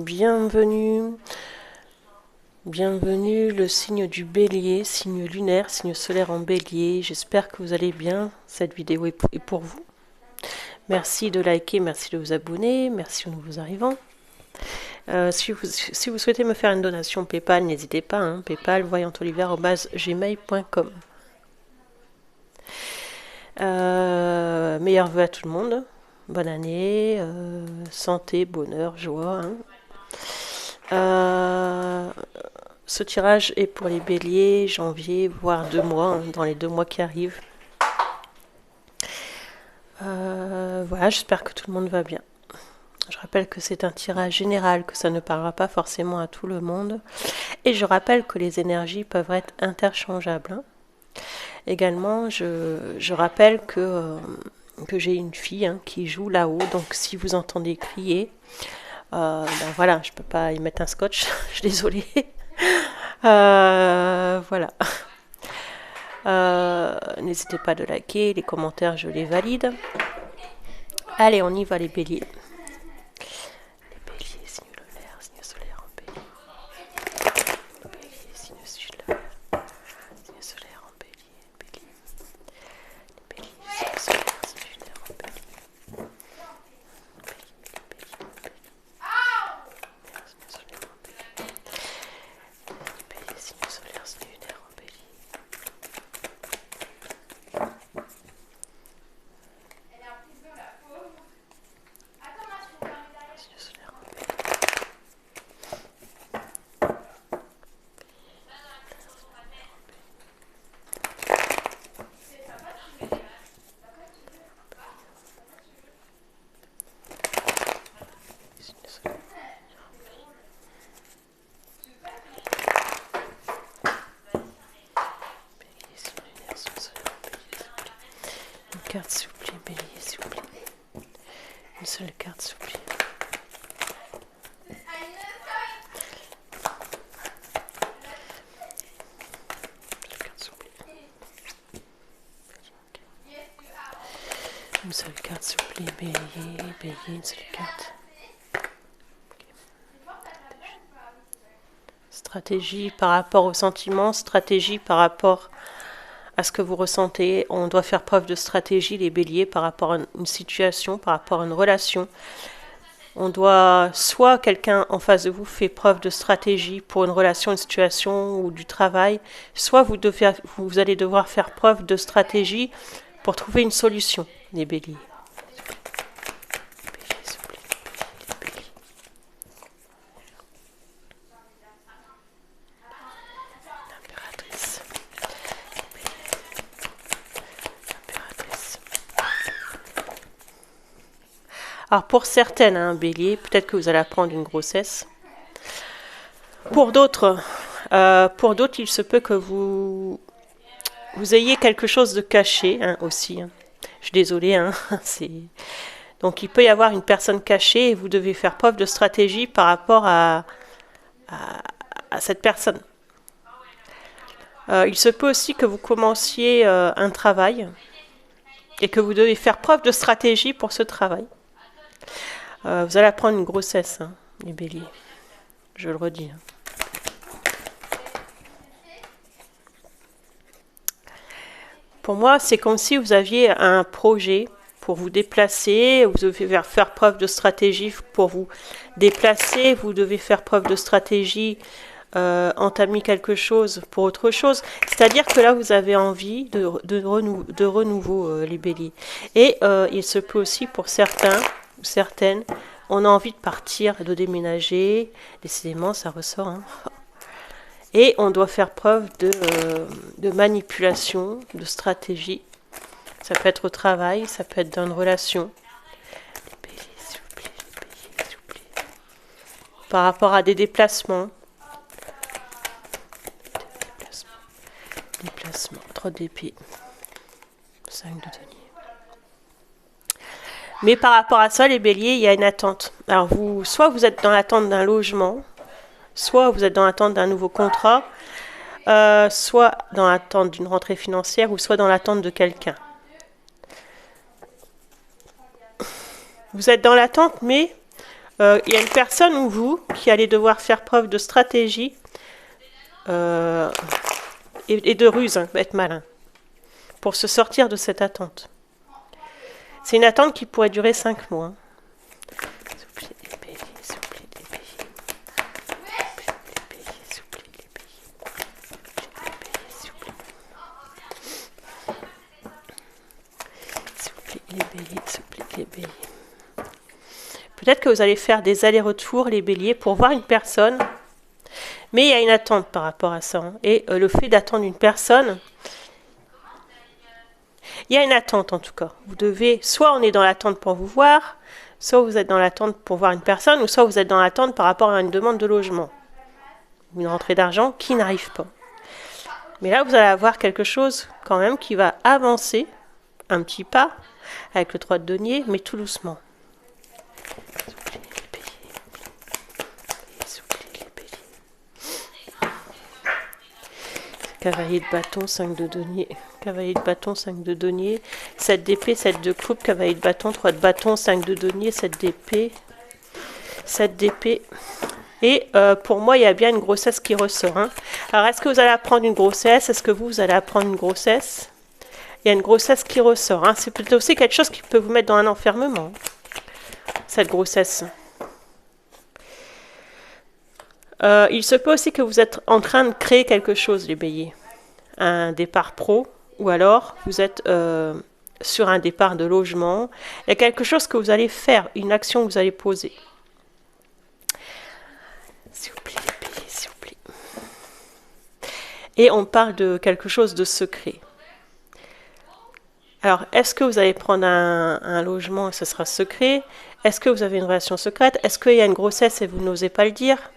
Bienvenue. Bienvenue, le signe du bélier, signe lunaire, signe solaire en bélier. J'espère que vous allez bien. Cette vidéo est pour vous. Merci de liker, merci de vous abonner, merci aux nouveaux arrivants. Si vous souhaitez me faire une donation PayPal, n'hésitez pas. PayPal, voyantolivière@gmail.com. Meilleurs vœux à tout le monde. Bonne année, santé, bonheur, joie. Ce tirage est pour les béliers, janvier, voire 2 mois, dans les 2 mois qui arrivent. Voilà, j'espère que tout le monde va bien. Je rappelle que c'est un tirage général, que ça ne parlera pas forcément à tout le monde. Et je rappelle que les énergies peuvent être interchangeables. Également, je rappelle que j'ai une fille qui joue là-haut. Donc si vous entendez crier, voilà, je peux pas y mettre un scotch, je suis désolée. Voilà. N'hésitez pas de liker, les commentaires, je les valide. Allez, on y va les béliers. Les béliers, signe lunaire, signe solaire en bélier. Les béliers, signe solaire, signe solaire en bélier. Bélier. Les béliers, signe solaire, signe lunaire en bélier. Signe solaire, signe lunaire en bélier. Carte s'il vous plaît, bélier s'il vous plaît. Une seule carte s'il vous plaît. Une seule carte s'il vous plaît, bélier, une seule carte. Stratégie par rapport aux sentiments, stratégie par rapport à ce que vous ressentez. On doit faire preuve de stratégie, les béliers, par rapport à une situation, par rapport à une relation. On doit, soit quelqu'un en face de vous fait preuve de stratégie pour une relation, une situation ou du travail, soit vous allez devoir faire preuve de stratégie pour trouver une solution, les béliers. Alors pour certaines, bélier, peut-être que vous allez apprendre une grossesse. Pour d'autres, il se peut que vous ayez quelque chose de caché aussi. Je suis désolée, donc il peut y avoir une personne cachée et vous devez faire preuve de stratégie par rapport à cette personne. Il se peut aussi que vous commenciez un travail et que vous devez faire preuve de stratégie pour ce travail. Vous allez apprendre une grossesse, les béliers. Je le redis. Pour moi, c'est comme si vous aviez un projet pour vous déplacer. Vous devez faire preuve de stratégie pour vous déplacer. Vous devez faire preuve de stratégie, entamer quelque chose pour autre chose. C'est-à-dire que là, vous avez envie de renouveau, les béliers. Et il se peut aussi pour certains, certaines, on a envie de partir, de déménager. Décidément, ça ressort. Et on doit faire preuve de manipulation, de stratégie. Ça peut être au travail, ça peut être dans une relation. Les béliers, s'il vous plaît, les béliers, s'il vous plaît. Par rapport à des déplacements. Déplacement, 3 d'épée. 5 de denier. Mais par rapport à ça, les béliers, il y a une attente. Alors soit vous êtes dans l'attente d'un logement, soit vous êtes dans l'attente d'un nouveau contrat, soit dans l'attente d'une rentrée financière, ou soit dans l'attente de quelqu'un. Vous êtes dans l'attente, mais Il y a une personne ou vous qui allez devoir faire preuve de stratégie et de ruse, hein, être malin, pour se sortir de cette attente. C'est une attente qui pourrait durer 5 mois. Hein. Les béliers. Peut-être que vous allez faire des allers-retours, les béliers, pour voir une personne. Mais il y a une attente par rapport à ça. Hein. Et le fait d'attendre une personne, il y a une attente en tout cas. Vous devez, soit on est dans l'attente pour vous voir, soit vous êtes dans l'attente pour voir une personne, ou soit vous êtes dans l'attente par rapport à une demande de logement. Ou une rentrée d'argent qui n'arrive pas. Mais là, vous allez avoir quelque chose quand même qui va avancer, un petit pas, avec le 3 de denier, mais tout doucement. Cavalier de bâton, 5 de denier. Cavalier de bâton, 5 de denier. 7 d'épée, 7 de coupe. Cavalier de bâton, 3 de bâton, 5 de denier, 7 d'épée. 7 d'épée. Et pour moi, il y a bien une grossesse qui ressort. Hein. Alors, est-ce que vous allez apprendre une grossesse? Est-ce que vous allez apprendre une grossesse? Il y a une grossesse qui ressort. Hein. C'est plutôt aussi quelque chose qui peut vous mettre dans un enfermement. Cette grossesse. Il se peut aussi que vous êtes en train de créer quelque chose, les béliers. Un départ pro, ou alors vous êtes sur un départ de logement. Il y a quelque chose que vous allez faire, une action que vous allez poser. S'il vous plaît, les béliers, s'il vous plaît. Et on parle de quelque chose de secret. Alors, est-ce que vous allez prendre un logement et ce sera secret? Est-ce que vous avez une relation secrète? Est-ce qu'il y a une grossesse et vous n'osez pas le dire?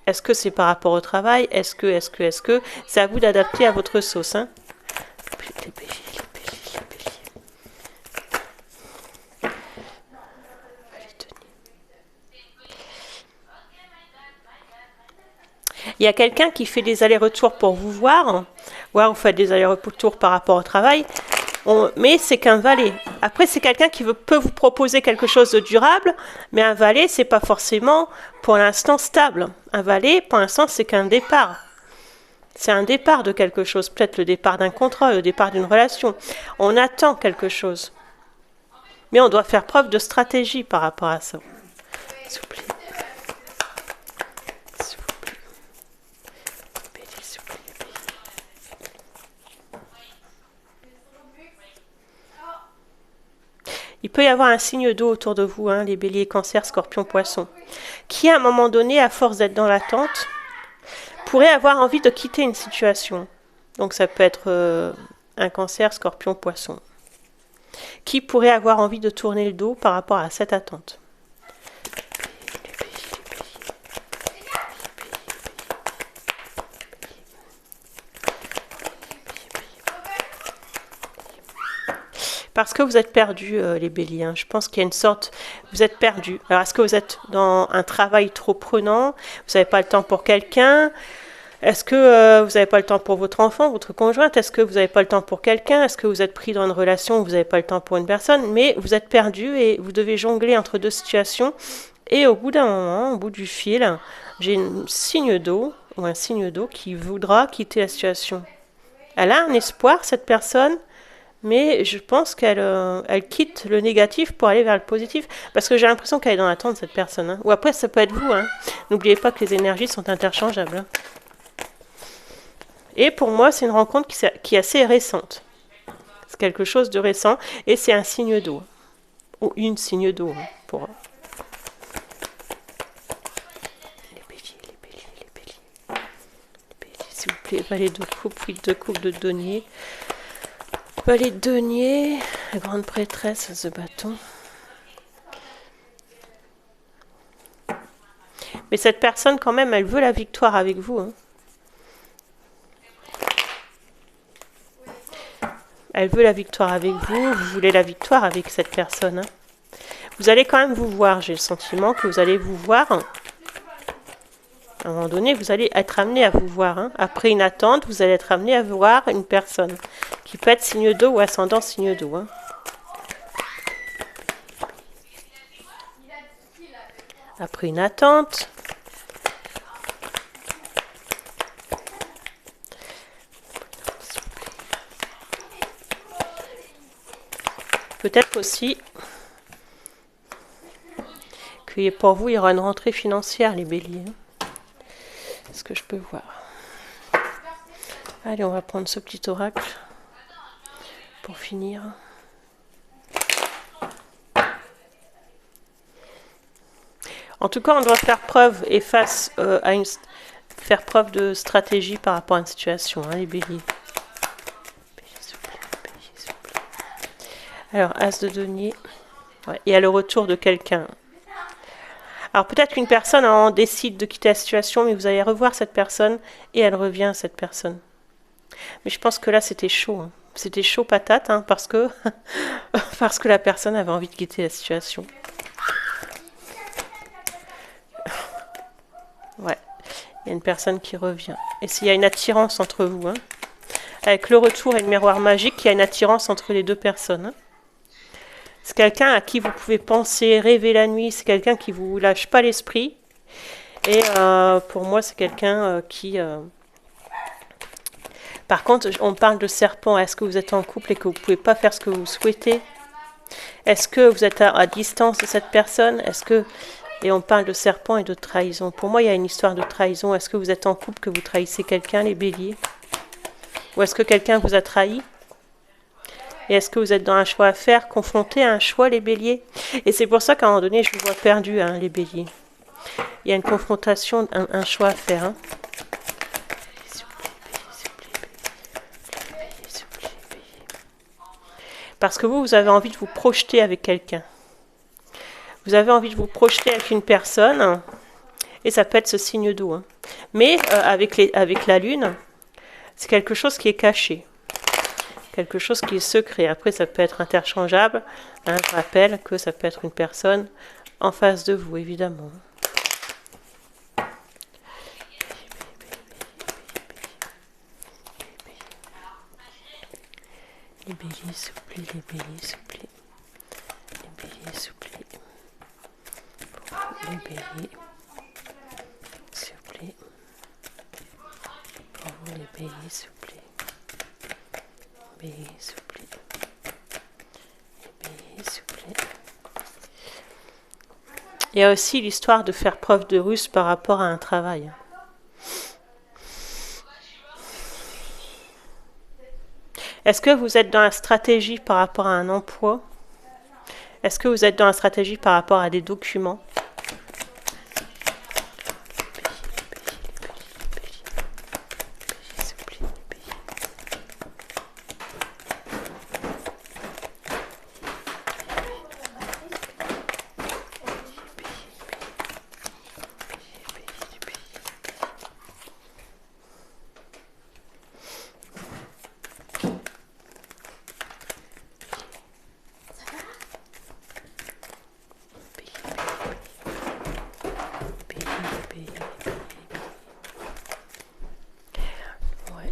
Est-ce que c'est par rapport au travail? Est-ce que c'est à vous d'adapter à votre sauce, hein? Les béliers. Il y a quelqu'un qui fait des allers-retours pour vous voir. Ouais, vous faites des allers-retours par rapport au travail. Mais c'est qu'un valet. Après, c'est quelqu'un qui peut vous proposer quelque chose de durable, mais un valet, c'est pas forcément pour l'instant stable. Un valet, pour l'instant, c'est qu'un départ. C'est un départ de quelque chose, peut-être le départ d'un contrat, le départ d'une relation. On attend quelque chose. Mais on doit faire preuve de stratégie par rapport à ça. S'il vous plaît. Il peut y avoir un signe d'eau autour de vous, hein, les béliers, cancer, scorpion, poisson, qui à un moment donné, à force d'être dans l'attente, pourrait avoir envie de quitter une situation. Donc ça peut être un cancer, scorpion, poisson, qui pourrait avoir envie de tourner le dos par rapport à cette attente. Parce que vous êtes perdus, les béliers. Hein. Je pense qu'il y a une sorte... Vous êtes perdus. Alors, est-ce que vous êtes dans un travail trop prenant? Vous n'avez pas le temps pour quelqu'un? Est-ce que vous n'avez pas le temps pour votre enfant, votre conjointe? Est-ce que vous n'avez pas le temps pour quelqu'un? Est-ce que vous êtes pris dans une relation où vous n'avez pas le temps pour une personne? Mais vous êtes perdus et vous devez jongler entre deux situations. Et au bout d'un moment, au bout du fil, j'ai un signe d'eau ou un signe d'eau qui voudra quitter la situation. Elle a un espoir, cette personne, mais je pense qu'elle quitte le négatif pour aller vers le positif, parce que j'ai l'impression qu'elle est dans l'attente, cette personne. Hein. Ou après, ça peut être vous. Hein. N'oubliez pas que les énergies sont interchangeables. Hein. Et pour moi, c'est une rencontre qui est assez récente. C'est quelque chose de récent, et c'est un signe d'eau. Ou une signe d'eau, hein, pour... Les béliers, s'il vous plaît, valet de coupe, 8 de coupe de denier. Valet de denier, la grande prêtresse de bâton. Mais cette personne, quand même, elle veut la victoire avec vous. Hein. Elle veut la victoire avec vous. Vous voulez la victoire avec cette personne. Hein. Vous allez quand même vous voir. J'ai le sentiment que vous allez vous voir. À un moment donné, vous allez être amené à vous voir. Hein. Après une attente, vous allez être amené à voir une personne qui peut être signe d'eau ou ascendant signe d'eau. Hein. Après une attente. Peut-être aussi que pour vous, il y aura une rentrée financière, les béliers. C'est ce que je peux voir. Allez, on va prendre ce petit oracle pour finir. En tout cas, on doit faire preuve et faire preuve de stratégie par rapport à une situation, hein, les béliers. Alors, As de denier. Ouais, il y a le retour de quelqu'un. Alors, peut-être qu'une personne en décide de quitter la situation, mais vous allez revoir cette personne et elle revient, cette personne. Mais je pense que là, c'était chaud. Hein. C'était chaud patate, hein, parce que la personne avait envie de quitter la situation. Ouais, il y a une personne qui revient. Et s'il y a une attirance entre vous, hein, avec le retour et le miroir magique, il y a une attirance entre les deux personnes. Hein. C'est quelqu'un à qui vous pouvez penser, rêver la nuit. C'est quelqu'un qui vous lâche pas l'esprit. Et pour moi, c'est quelqu'un qui... Par contre, on parle de serpent. Est-ce que vous êtes en couple et que vous ne pouvez pas faire ce que vous souhaitez? Est-ce que vous êtes à distance de cette personne? Et on parle de serpent et de trahison. Pour moi, il y a une histoire de trahison. Est-ce que vous êtes en couple, que vous trahissez quelqu'un, les béliers? Ou est-ce que quelqu'un vous a trahi? Et est-ce que vous êtes dans un choix à faire, confronté à un choix, les béliers? Et c'est pour ça qu'à un moment donné, je vous vois perdu, hein, les béliers. Il y a une confrontation, un choix à faire. Hein. Parce que vous avez envie de vous projeter avec quelqu'un. Vous avez envie de vous projeter avec une personne, et ça peut être ce signe d'eau. Hein. Mais avec la lune, c'est quelque chose qui est caché. Quelque chose qui est secret. Après, ça peut être interchangeable. Hein, je rappelle que ça peut être une personne en face de vous, évidemment. Les béliers, s'il vous plaît, les béliers, s'il vous plaît. Les béliers, s'il vous plaît. Les béliers, s'il vous plaît. Pour vous, les béliers, s'il vous plaît. Béliers, s'il vous plaît. Les béliers, s'il vous plaît. Il y a aussi l'histoire de faire preuve de ruse par rapport à un travail. Est-ce que vous êtes dans la stratégie par rapport à un emploi? Est-ce que vous êtes dans la stratégie par rapport à des documents?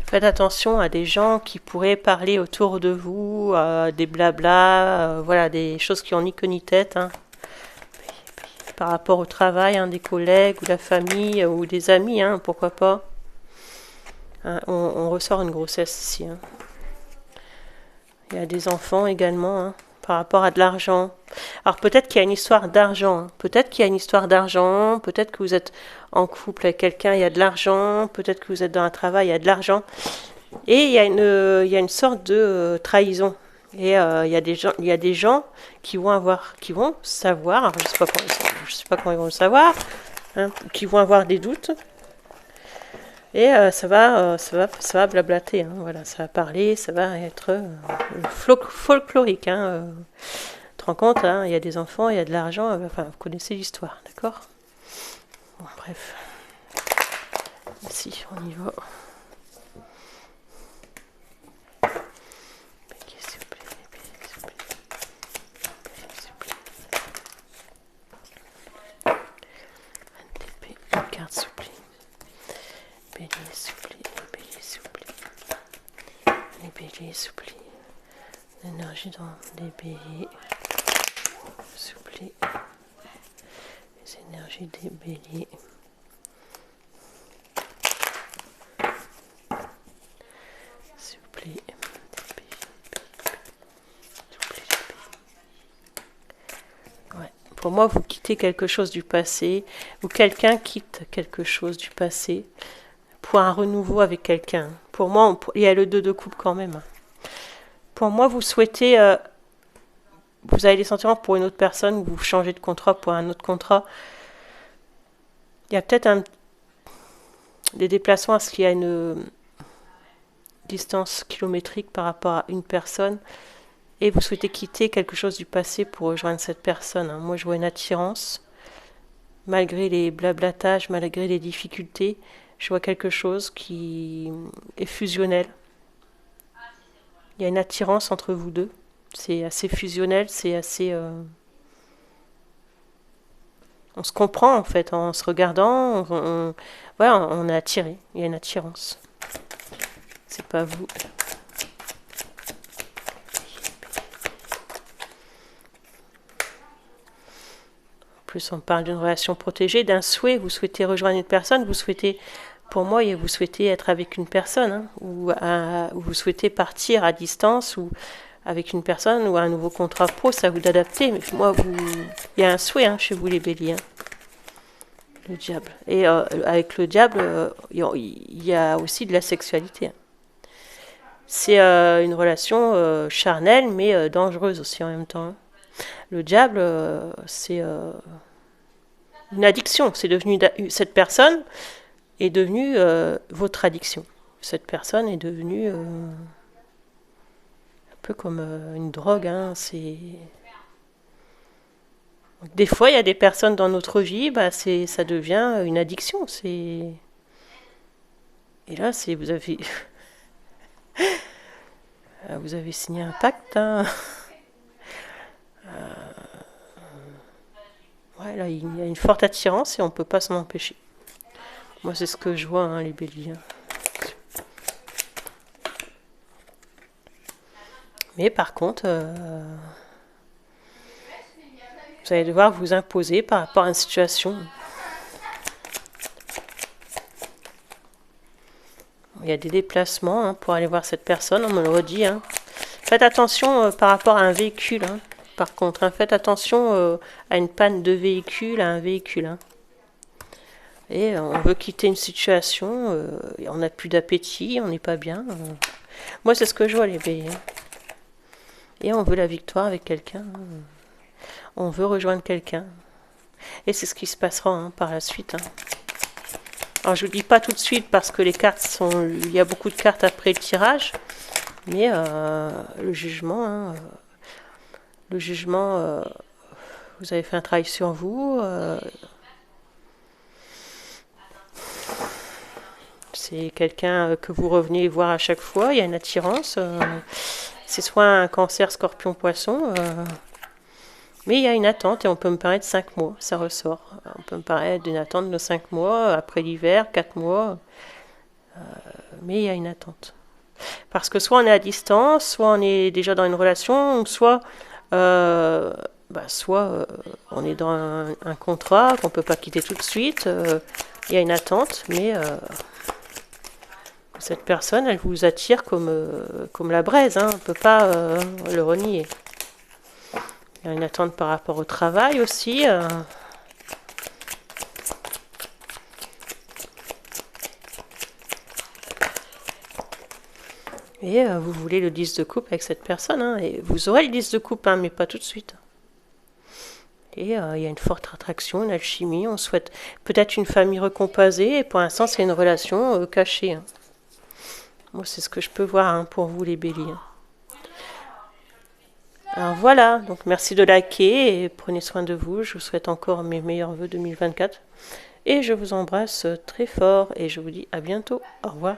Faites attention à des gens qui pourraient parler autour de vous, des blabla, voilà, des choses qui n'ont ni queue ni tête. Hein. Par rapport au travail, hein, des collègues ou la famille ou des amis, hein, pourquoi pas. Hein, on ressort une grossesse ici. Hein. Il y a des enfants également, hein, par rapport à de l'argent. Alors peut-être qu'il y a une histoire d'argent. Hein. Peut-être qu'il y a une histoire d'argent. Peut-être que vous êtes en couple avec quelqu'un, il y a de l'argent. Peut-être que vous êtes dans un travail, il y a de l'argent. Et il y a une sorte de trahison. Et il y a des gens qui vont savoir. Alors, je sais pas comment ils vont le savoir. Hein, qui vont avoir des doutes. Et ça va blablater, hein, voilà, ça va parler, ça va être folklorique. Hein, tu te rends compte, hein, il y a des enfants, il y a de l'argent, enfin, vous connaissez l'histoire, d'accord? Bon, bref. Ici, on y va. Une carte, s'il vous plaît. Bélier, s'il vous plaît. Bélier, s'il vous plaît. Les béliers, s'il vous plaît. L'énergie dans les béliers. S'il vous plaît. Les énergies des béliers. S'il vous plaît. Ouais. Pour moi, vous quittez quelque chose du passé, ou quelqu'un quitte quelque chose du passé pour un renouveau avec quelqu'un. Pour moi, il y a le 2 de coupe quand même. Pour moi, vous souhaitez... vous avez des sentiments pour une autre personne, ou vous changez de contrat pour un autre contrat. Il y a peut-être des déplacements à ce qu'il y a une distance kilométrique par rapport à une personne, et vous souhaitez quitter quelque chose du passé pour rejoindre cette personne. Moi, je vois une attirance, malgré les blablatages, malgré les difficultés, je vois quelque chose qui est fusionnel. Il y a une attirance entre vous deux. C'est assez fusionnel, c'est assez... on se comprend en fait, en se regardant, voilà, on est attiré, il y a une attirance. C'est pas vous. En plus, on parle d'une relation protégée, d'un souhait, vous souhaitez rejoindre une personne, vous souhaitez, pour moi, vous souhaitez être avec une personne, hein, ou vous souhaitez partir à distance, ou avec une personne, ou un nouveau contrat pro, ça vous d'adapter. Mais moi, il y a un souhait chez vous, les béliers. Le diable. Et avec le diable, il y a aussi de la sexualité. C'est une relation charnelle, mais dangereuse aussi en même temps. Le diable, c'est une addiction. C'est devenu cette personne est devenue votre addiction. Cette personne est devenue un peu comme une drogue. Des fois, il y a des personnes dans notre vie, ça devient une addiction. Et là, vous avez vous avez signé un pacte. Ouais, là, il y a une forte attirance et on ne peut pas s'en empêcher. Moi, c'est ce que je vois, les béliers. Mais par contre... vous allez devoir vous imposer par rapport à une situation. Il y a des déplacements pour aller voir cette personne, on me le redit. Faites attention par rapport à un véhicule. Par contre, faites attention à une panne de véhicule, à un véhicule. Et on veut quitter une situation, on n'a plus d'appétit, on n'est pas bien. Moi, c'est ce que je vois, les béliers. Et on veut la victoire avec quelqu'un. On veut rejoindre quelqu'un. Et c'est ce qui se passera par la suite. Alors je ne vous dis pas tout de suite parce que les cartes sont... Il y a beaucoup de cartes après le tirage. Mais le jugement... vous avez fait un travail sur vous. C'est quelqu'un que vous revenez voir à chaque fois. Il y a une attirance. C'est soit un cancer, scorpion, poisson... mais il y a une attente et on peut me parler de 5 mois, ça ressort. On peut me parler d'une attente de 5 mois, après l'hiver, 4 mois. Mais il y a une attente. Parce que soit on est à distance, soit on est déjà dans une relation, soit on est dans un contrat qu'on ne peut pas quitter tout de suite. Il y a une attente, mais cette personne, elle vous attire comme la braise. On ne peut pas le renier. Il y a une attente par rapport au travail aussi. Et vous voulez le 10 de coupe avec cette personne. Et vous aurez le 10 de coupe, mais pas tout de suite. Et il y a une forte attraction, une alchimie. On souhaite peut-être une famille recomposée. Et pour l'instant, c'est une relation cachée. Moi, c'est ce que je peux voir pour vous, les béliers. Alors voilà, donc merci de liker et prenez soin de vous. Je vous souhaite encore mes meilleurs vœux 2024. Et je vous embrasse très fort et je vous dis à bientôt. Au revoir.